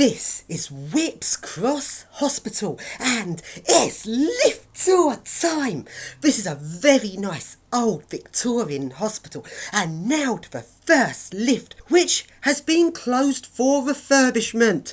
This is Whips Cross Hospital and it's lift tour time. This is a very nice old Victorian hospital, and now to the first lift, which has been closed for refurbishment.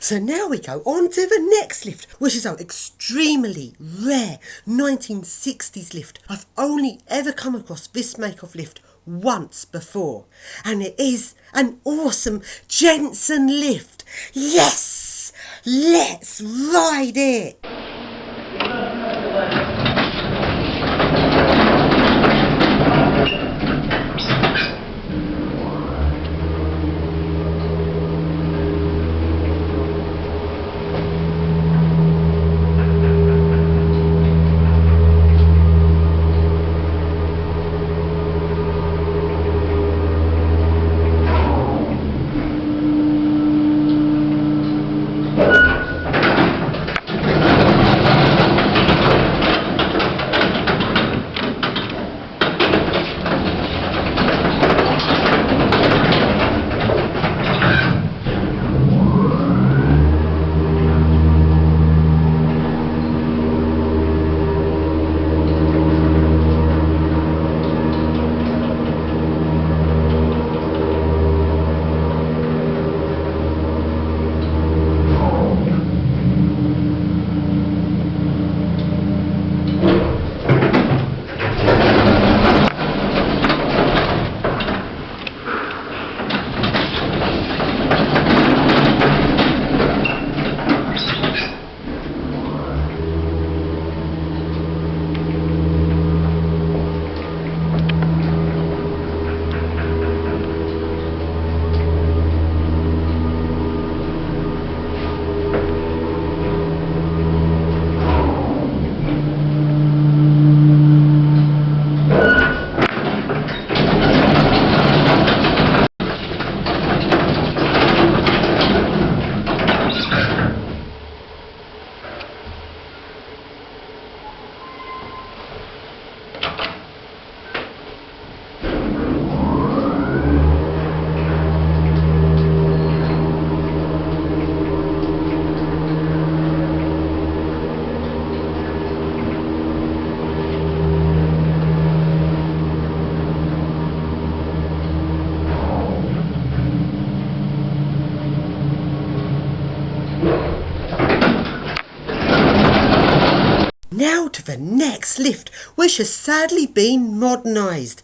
So now we go on to the next lift, which is an extremely rare 1960s lift. I've only ever come across this make of lift once before, and it is an awesome Jensen lift. Yes! Let's ride it! Now to the next lift, which has sadly been modernised.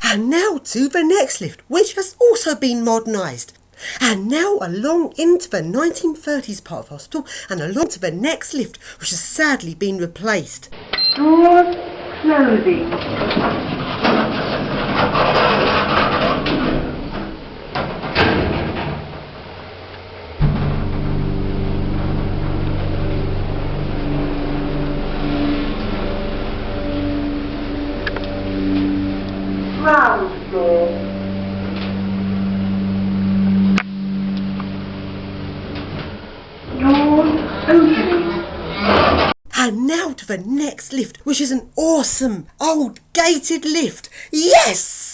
And now to the next lift, which has also been modernised. And now along into the 1930s part of the hospital, and along to the next lift, which has sadly been replaced. Doors closing. Ground floor. Doors opening. And now to the next lift, which is an awesome old gated lift. Yes!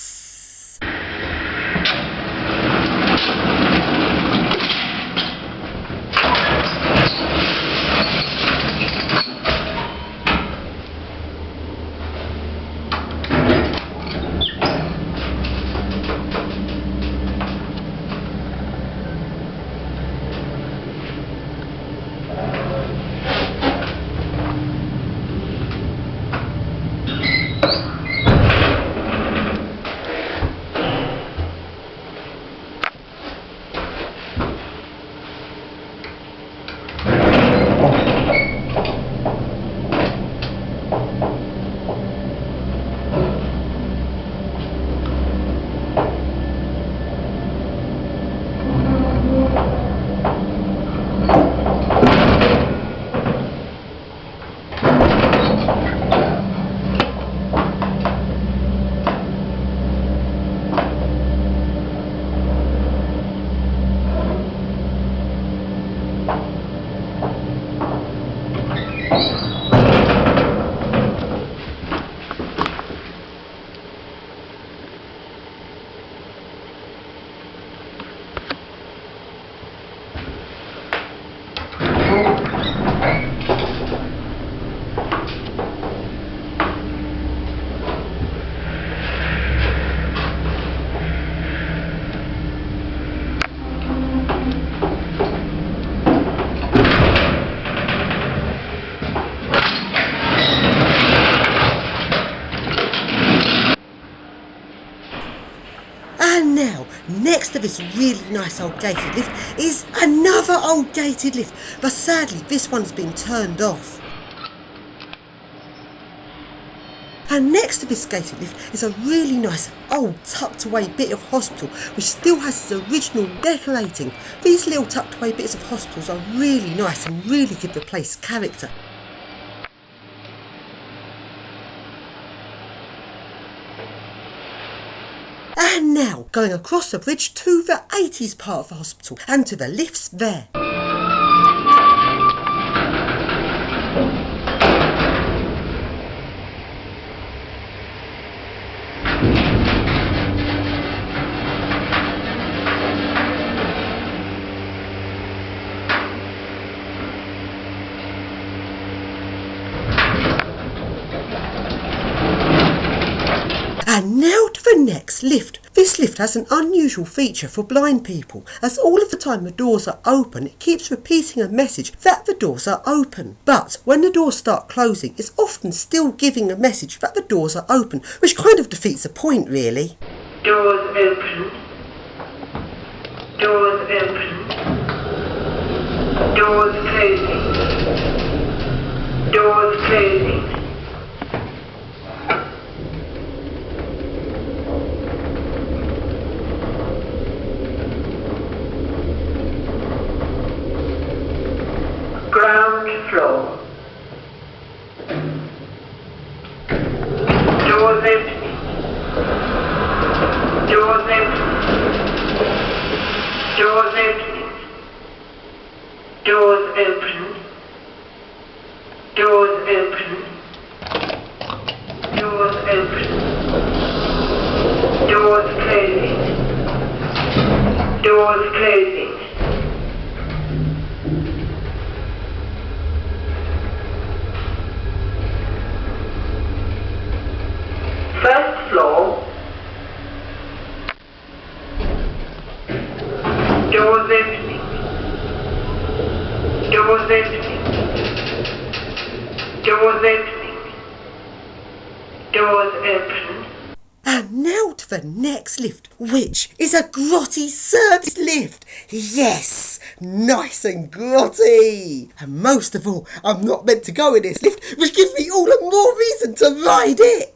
next to this really nice old gated lift is another old gated lift, but sadly this one's been turned off. And next to this gated lift is a really nice old tucked away bit of hospital which still has its original decorating. These little tucked away bits of hospitals are really nice and really give the place character. And now going across the bridge to the 80s part of the hospital and to the lifts there. And now to the next lift. This lift has an unusual feature for blind people, as all of the time the doors are open, it keeps repeating a message that the doors are open. But when the doors start closing, it's often still giving a message that the doors are open, which kind of defeats the point really. Doors open. Doors open. Doors closing. Doors closing. Ground floor. Doors opening. Doors opening. Doors opening. Doors open. Doors open. Doors open. Doors closing. Doors closing. First floor. Doors opening. Doors opening. Doors opening. Doors open. And now to the next lift, which is a grotty service lift. Yes, nice and grotty. And most of all, I'm not meant to go in this lift, which gives me all the more reason to ride it.